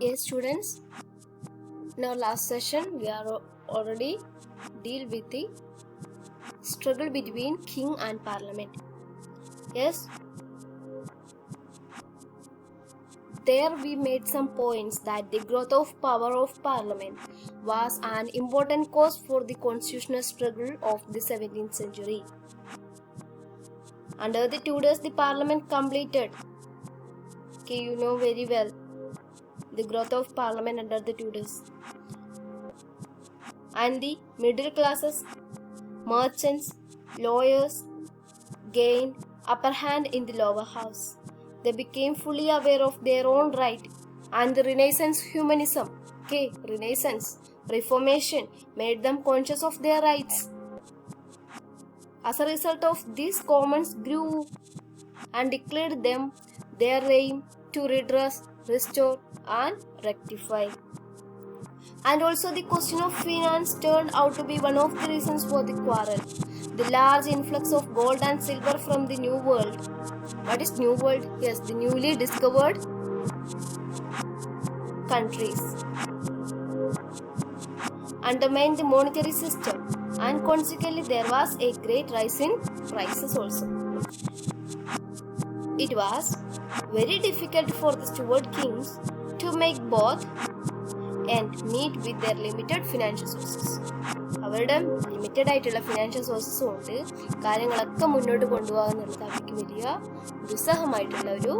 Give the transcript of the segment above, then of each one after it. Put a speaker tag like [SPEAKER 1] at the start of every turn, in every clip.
[SPEAKER 1] Yes, students, in our last session we are already deal with the struggle between king and parliament. Yes, there we made some points that the growth of power of parliament was an important cause for the constitutional struggle of the 17th century. Under the Tudors, the parliament completed. Okay, you know very well the growth of parliament under the Tudors. And the middle classes, merchants, lawyers gained upper hand in the lower house. They became fully aware of their own right, and the Renaissance humanism, Renaissance, Reformation made them conscious of their rights. As a result of this, commons grew and declared them their aim to redress, restore, and rectify. And also the question of finance turned out to be one of the reasons for the quarrel. The large influx of gold and silver from the New World. What is New World? Yes, the newly discovered countries. Undermined the monetary system, and consequently there was a great rise in prices also. It was very difficult for the Stuart kings to make both and meet with their limited financial sources. അവരുടെ limited ആയിട്ടുള്ള financial sources കൊണ്ട് കാര്യങ്ങളൊക്കെ മുന്നോട്ട് കൊണ്ടുപോകുക എന്നുള്ളത് അവർക്ക് വലിയ ദുസ്സഹമായിട്ടുള്ള ഒരു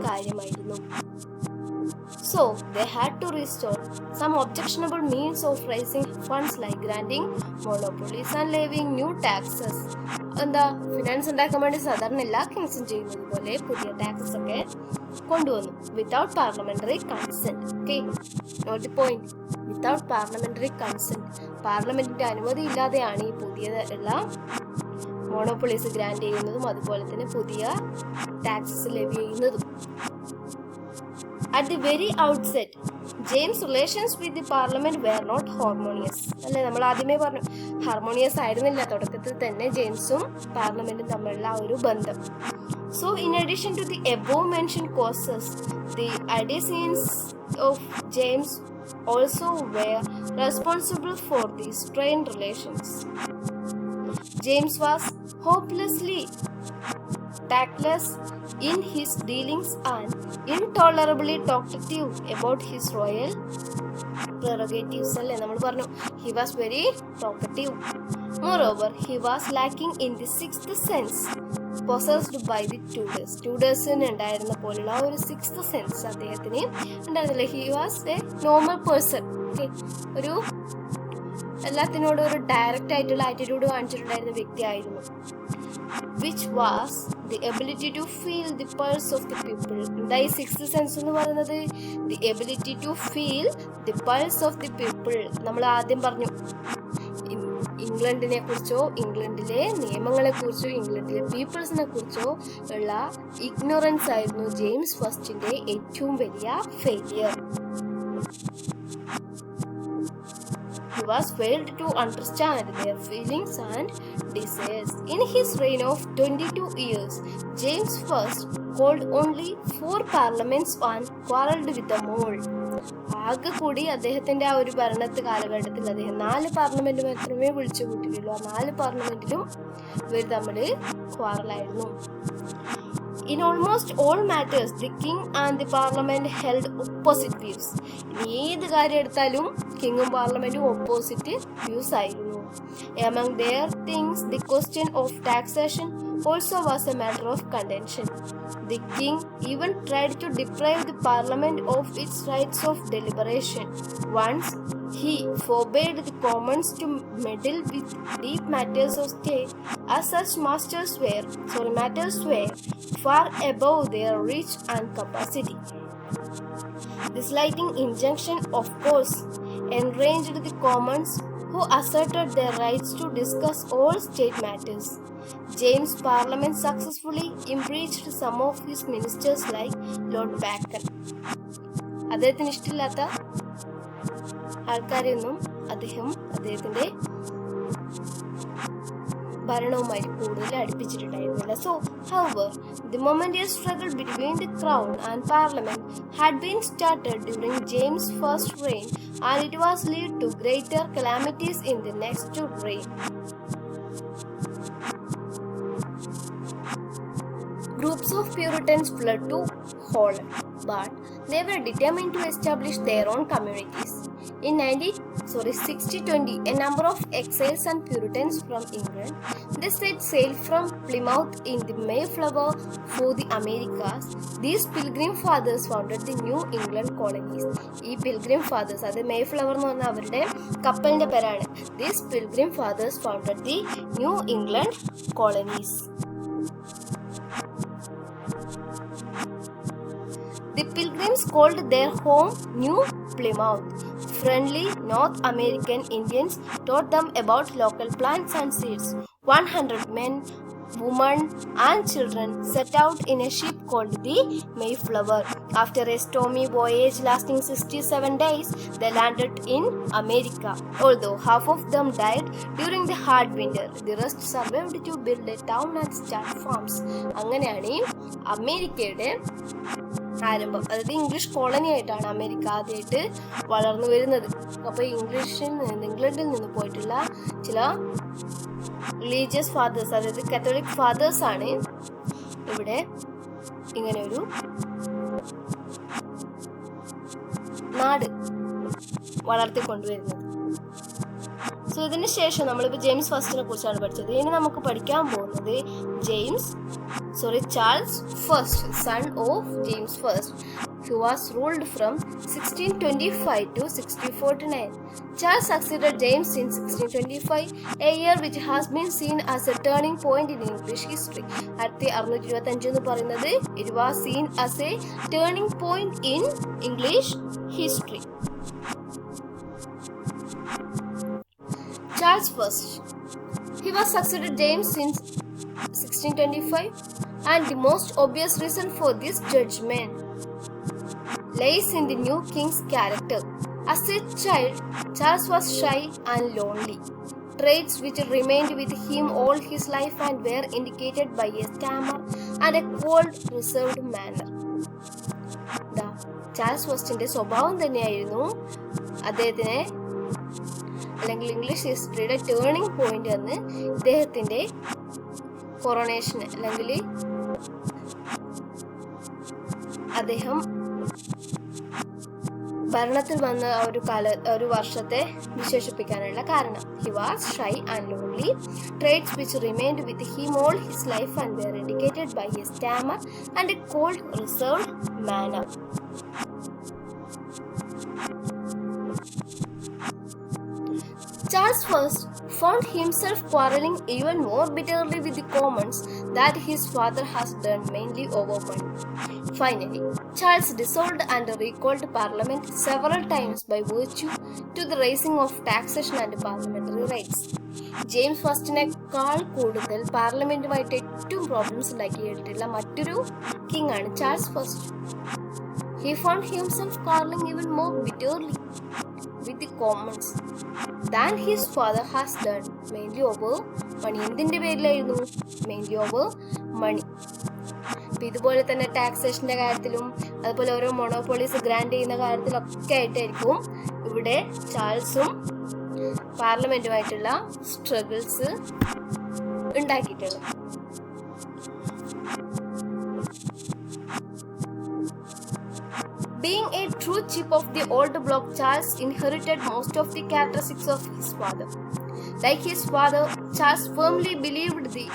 [SPEAKER 1] കാര്യമായിരുന്നു. So they had to restore some objectionable means of raising funds like granting monopolies and levying new taxes. എന്താ ഫിനാൻസ് ഉണ്ടാക്കാൻ വേണ്ടി സാധാരണ എല്ലാ കിങ്സും ചെയ്യുന്നത് പോലെ പുതിയ ടാക്സസ് ഒക്കെ കൊണ്ടുവന്നു without parliamentary consent. Not the point, without parliamentary consent. പാർലമെന്റിന്റെ അനുമതി ഇല്ലാതെയാണ് ഈ പുതിയ എല്ലാ മോണോപ്പൊളീസ് ഗ്രാൻഡ് ചെയ്യുന്നതും അതുപോലെ തന്നെ പുതിയ ടാക്സസ് ലെവി ചെയ്യുന്നതും. At the very outset, James' relations with the parliament were not harmonious. അല്ലെ, നമ്മൾ ആദ്യമേ പറഞ്ഞു ഹാർമോണിയസ് ആയിരുന്നില്ല തുടക്കത്തിൽ തന്നെ ജെയിംസും പാർലമെന്റും തമ്മിലുള്ള ആ ഒരു ബന്ധം. So in addition to the above mentioned causes, the ideas of James also were responsible for the strained relations. James was hopelessly tactless in his dealings and intolerably talkative about his royal prerogatives. അല്ലേ, നമ്മൾ പറഞ്ഞു he was very talkative. Moreover, he was lacking in the sixth sense possessed by the Tudors. Tudors-ന് ഉണ്ടായിരുന്ന പോലുള്ള ഒരു sixth sense അദ്ദേഹത്തിന് ഉണ്ടായിരുന്നില്ല. He was a normal person. ഒരു എല്ലാത്തിനോടും ഒരു ഡയറക്റ്റ് ആയിട്ടുള്ള ആറ്റിറ്റ്യൂഡ് കാണിച്ചിട്ടുണ്ടായിരുന്ന വ്യക്തിയായിരുന്നു. Which was the ability to feel the pulse of the people. എന്താ ഈ സിക്സ്ത് സെൻസ് എന്ന് പറയുന്നത്? The ability to feel the pulse of the people. നമ്മൾ ആദ്യം പറഞ്ഞു ഇംഗ്ലണ്ടിനെ കുറിച്ചോ ഇംഗ്ലണ്ടിലെ നിയമങ്ങളെ കുറിച്ചോ ഇംഗ്ലണ്ടിലെ പീപ്പിൾസിനെ കുറിച്ചോ ഉള്ള ഇഗ്നോറൻസ് ആയിരുന്നു ജെയിംസ് ഫസ്റ്റിന്റെ ഏറ്റവും വലിയ failure. He was failed to understand their feelings and desires. In his reign of 22 years, James I called only 4 parliaments and quarreled with them all. ആകെ കൂടി അദ്ദേഹത്തിന്റെ ആ ഒരു ഭരണ കാലഘട്ടത്തിൽ അദ്ദേഹം 4 പാർലമെന്റ് മാത്രമേ വിളിച്ചു കൂട്ടിയുള്ളൂ. ആ 4 പാർലമെന്റിലും ഇവർ തമ്മിൽ ക്വാറലായിരുന്നു. In almost all matters, the king and the parliament held opposite views. ഏത് കാര്യം എടുത്താലും കിങ്ങും പാർലമെന്റും ഓപ്പോസിറ്റ് വ്യൂസ് ആയിരുന്നു. Among their things, the question of taxation also was a matter of contention. The king even tried to deprive the parliament of its rights of deliberation. Once, he forbade the commons to meddle with deep matters of state, as such matters were far above their reach and capacity. This slighting injunction, of course, enraged the commons, who asserted their rights to discuss all state matters. James' parliament successfully impeached some of his ministers like Lord Bacon. അദ്ദേഹത്തിന് ഇഷ്ടമില്ലാത്ത ആൾക്കാരെയൊന്നും അദ്ദേഹത്തിന്റെ ഭരണവുമായി കൂടുതൽ അടുപ്പിച്ചിട്ടുണ്ടായിരുന്നില്ല. So, however, the momentous struggle between the crown and parliament had been started during James' first reign, and it was lead to greater calamities in the next reign. Groups of Puritans fled to Holland, but they were determined to establish their own communities. In 1620, a number of exiles and Puritans from England, they set sail from Plymouth in the Mayflower for the Americas. These Pilgrim Fathers founded the New England colonies. ഈ Pilgrim Fathers, അത് Mayflower എന്ന് പറഞ്ഞാൽ അവരുടെ കപ്പലിന്റെ പേരാണ്. These Pilgrim Fathers founded the New England colonies. The Pilgrims called their home New Plymouth. Friendly North American Indians taught them about local plants and seeds. 100 men, women, and children set out in a ship called the Mayflower. After a stormy voyage lasting 67 days, they landed in America. Although half of them died during the hard winter, the rest survived to build a town and start farms. അങ്ങനെയാണ് അമേരിക്കയുടെ ആരംഭം. അതായത് English colony ആയിട്ടാണ് America ആദ്യമായിട്ട് വളർന്നു വരുന്നത്. അപ്പോൾ ഇംഗ്ലണ്ടിൽ നിന്ന് പോയിട്ടുള്ള ചില റിലീജിയസ് ഫാദേഴ്സ്, അതായത് കത്തോലിക് ഫാദേഴ്സ് ആണ് ഇവിടെ ഇങ്ങനെ ഒരു നാട് വളർത്തിക്കൊണ്ടുവരുന്നത്. സോ ഇതിന് ശേഷം നമ്മളിപ്പോൾ ജെയിംസ് ഫസ്റ്റിനെ കുറിച്ചാണ് പഠിച്ചത്. ഇനി നമുക്ക് പഠിക്കാൻ പോകുന്നത് Charles First, son of James First, who was ruled from 1625 to 1649. Charles succeeded James in 1625, a year which has been seen as a turning point in English history. 1625 എന്ന് പറയുന്നത് it was seen as a turning point in English history. Charles First, he was succeeded James in 1625, and the most obvious reason for this judgment lies in the new king's character. As a child, Charles was shy and lonely, traits which remained with him all his life and were indicated by a stammer and a cold, reserved manner. Charles ഫസ്റ്റിന്റെ സ്വഭാവം തന്നെയായിരുന്നു അദ്ദേഹത്തിനെ, അല്ലെങ്കിൽ English ഹിസ്റ്ററിയുടെ turning point എന്ന് ഇദ്ദേഹത്തിന്റെ coronation അല്ലെങ്കിൽ അദ്ദേഹം ഭരണത്തിൽ വന്ന ഒരു വർഷത്തെ വിശേഷിപ്പിക്കാനുള്ള കാരണം. He was shy and lonely, traits which remained with him all his life and were indicated by a stammer and a cold, reserved manner. Charles First found himself quarreling even more bitterly with the Commons than his father has done, mainly over money. Finally, Charles dissolved and recalled Parliament several times by virtue to the raising of taxation and parliamentary rights. James ഫസ്റ്റിനേക്കാൾ കൂടുതൽ പാർലമെന്റുമായിട്ട് ഏറ്റവും problems ഉണ്ടാക്കിയിട്ടുള്ള മറ്റൊരു king ആണ് Charles first. He found himself quarreling even more bitterly with the Commons than his father has done, mainly over money. എന്തിന്റെ പേരിലായിരുന്നു? mainly over money. ഇതുപോലെ തന്നെ ടാക്സേഷന്റെ കാര്യത്തിലും അതുപോലെ ഓരോ മൊണോപോളീസ് ഗ്രാൻഡ് ചെയ്യുന്ന കാര്യത്തിലൊക്കെ ആയിട്ടായിരിക്കും ഇവിടെ ചാൾസും പാർലമെന്റുമായിട്ടുള്ള സ്ട്രഗിൾസ് ഉണ്ടാക്കിയിട്ടുള്ളത്. Being a true chip of the old block, Charles inherited most of the characteristics of his father. Like his father, Charles firmly believed the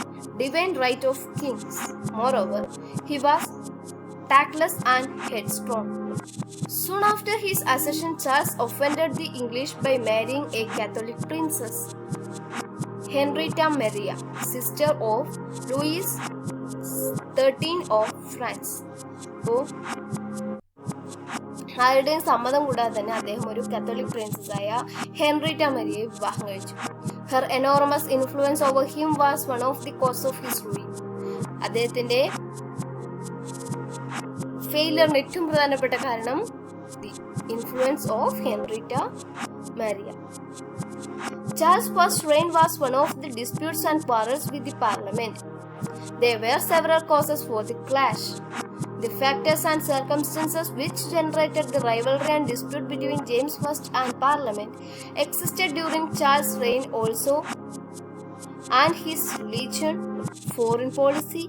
[SPEAKER 1] divine right of kings. Moreover, he was tactless and headstrong. Soon after his accession, Charles offended the English by marrying a Catholic princess, Henrietta Maria, sister of Louis XIII of France. ആരുടെയും സമ്മതം കൂടാതെ തന്നെ അദ്ദേഹം ഒരു catholic princess ആയ Henrietta മരിയയെ വിവാഹം കഴിച്ചു. Her enormous influence over him was one of the cause of his rule. അദ്ദേഹത്തിന്റെ ഫെയിലിയറിന് ഏറ്റവും പ്രധാനപ്പെട്ട കാരണം the influence of Henrietta Maria. Charles' first reign was one of the disputes and quarrels with the parliament. There were several causes for the clash. The factors and circumstances which generated the rivalry and dispute between James I and Parliament existed during Charles' reign also, and his religion, foreign policy,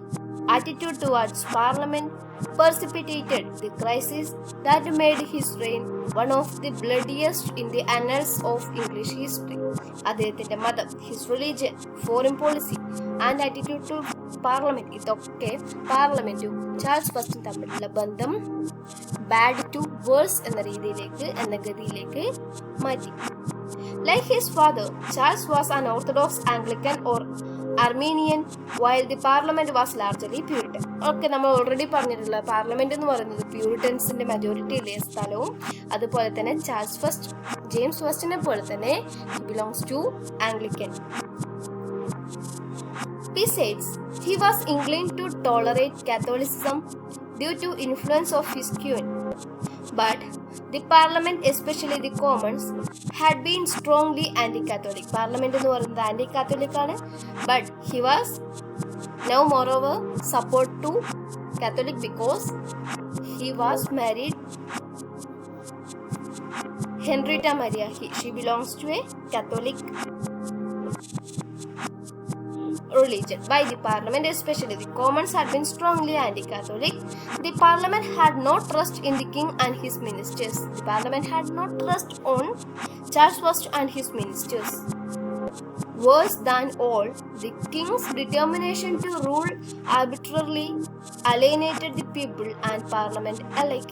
[SPEAKER 1] attitude towards Parliament precipitated the crisis that made his reign one of the bloodiest in the annals of English history. അദ്ദേഹത്തിന്റെ മതം, his religion, foreign policy and attitude to parliament, ഇതൊക്കെ പാർലമെന്റും Charles ഫസ്റ്റും തമ്മിലുള്ള ബന്ധം bad too verse എന്ന ഗതിയിലേക്ക് മാറ്റി. Like his father, Charles was an Orthodox Anglican or Armenian, while the Parliament was largely Puritan. ഒക്കെ നമ്മൾ ഓൾറെഡി പറഞ്ഞിട്ടുള്ള പാർലമെന്റ് എന്ന് പറയുന്നത് പ്യൂരിറ്റൻസിന്റെ മെജോറിറ്റി ഉള്ള സ്ഥലവും, അതുപോലെ തന്നെ ജെയിംസ് ഫസ്റ്റിനെ പോലെ തന്നെ belongs to Anglican. Besides, he was inclined to tolerate Catholicism due to influence of his queen. But the Parliament, especially the Commons, had been strongly anti-Catholic. Parliament എന്ന് പറയുന്നത് anti-Catholic ആണ്, but he was now moreover support to Catholic because he was married Henrietta Maria. She belongs to a Catholic religion. By the Parliament, especially the Commons, had been strongly anti-Catholic. The Parliament had no trust in the king and his ministers. The Parliament had no trust on Charles I and his ministers. Worse than all, the king's determination to rule arbitrarily alienated the people and Parliament alike.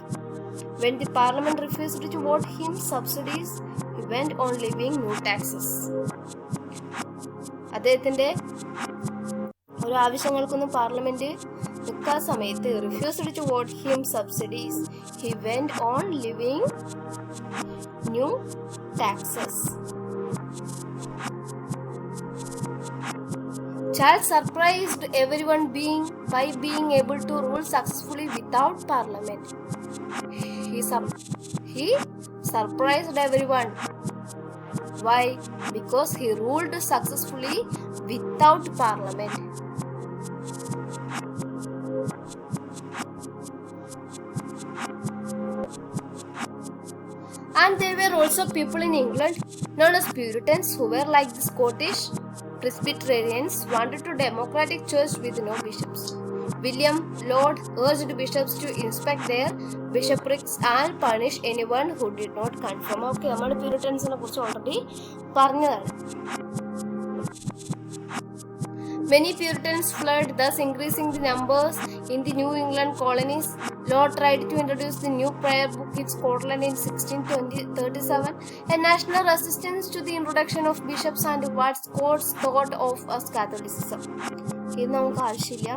[SPEAKER 1] When the Parliament refused to vote him subsidies, he went on levying new taxes. അദ്ദേഹത്തിന്റെ ഒരു ആവശ്യങ്ങൾക്കൊന്നും parliament നിൽക്കാൻ സമയത്ത് refused to vote him subsidies, he went on living new taxes. Charles surprised everyone by being able to rule successfully without Parliament. He surprised everyone. Why? Because he ruled successfully without Parliament. And there were also people in England known as Puritans who were like the Scottish Presbyterians, wanted to democratic church with no bishops. William Laud urged bishops to inspect their bishoprics and punish anyone who did not conform. Okay, നമ്മൾ പ്യൂരിറ്റൻസിനെ കുറിച്ച് already പറഞ്ഞതാണ്. Many Puritans fled, thus increasing the numbers in the New England colonies. Laud tried to introduce the new prayer book in Scotland in 1637, a national resistance to the introduction of bishops and what Scots thought of as Catholicism. ഇത് നമുക്ക് ആവശ്യമില്ല.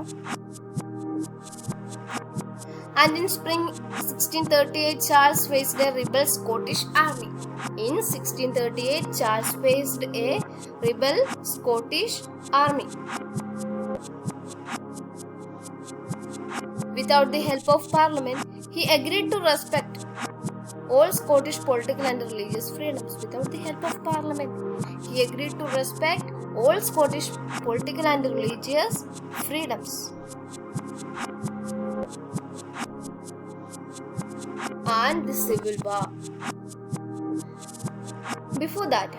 [SPEAKER 1] And in spring 1638, Charles faced a rebel Scottish army. In 1638, Charles faced a rebel Scottish army. Without the help of Parliament, he agreed to respect all Scottish political and religious freedoms. Without the help of Parliament, he agreed to respect all Scottish political and religious freedoms. And the Civil War. Before that,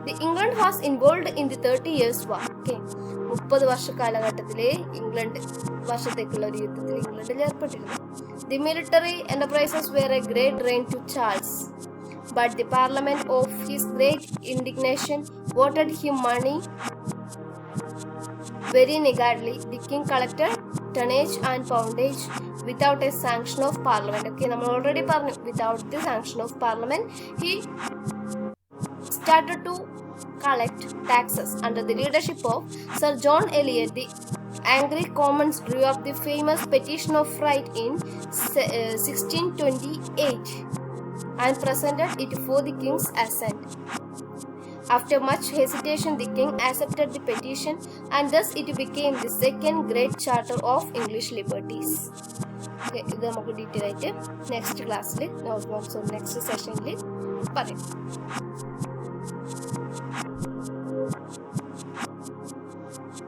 [SPEAKER 1] the England was involved in the 30 Years' War. Okay, 30 വർഷ കാലഘട്ടത്തിലെ വർഷത്തേക്കുള്ള ഒരു യുദ്ധത്തിൽ ഇംഗ്ലണ്ടിൽ ഏർപ്പെട്ടിരുന്നു. The military enterprises were a great drain to Charles, but the Parliament of his great indignation voted him money very niggardly. The king collected tonnage and poundage without a sanction of Parliament. Okay, നമ്മൾ already പറഞ്ഞു, without the sanction of Parliament, he started to collect taxes. Under the leadership of Sir John Eliot, the angry Commons drew up the famous Petition of Right in 1628 and presented it for the king's assent. After much hesitation, the king accepted the petition, and thus it became the second great charter of English liberties. ഇത് നമുക്ക് detail ആയിട്ട് next ക്ലാസ്സിൽ next സെഷനിൽ പറയാം.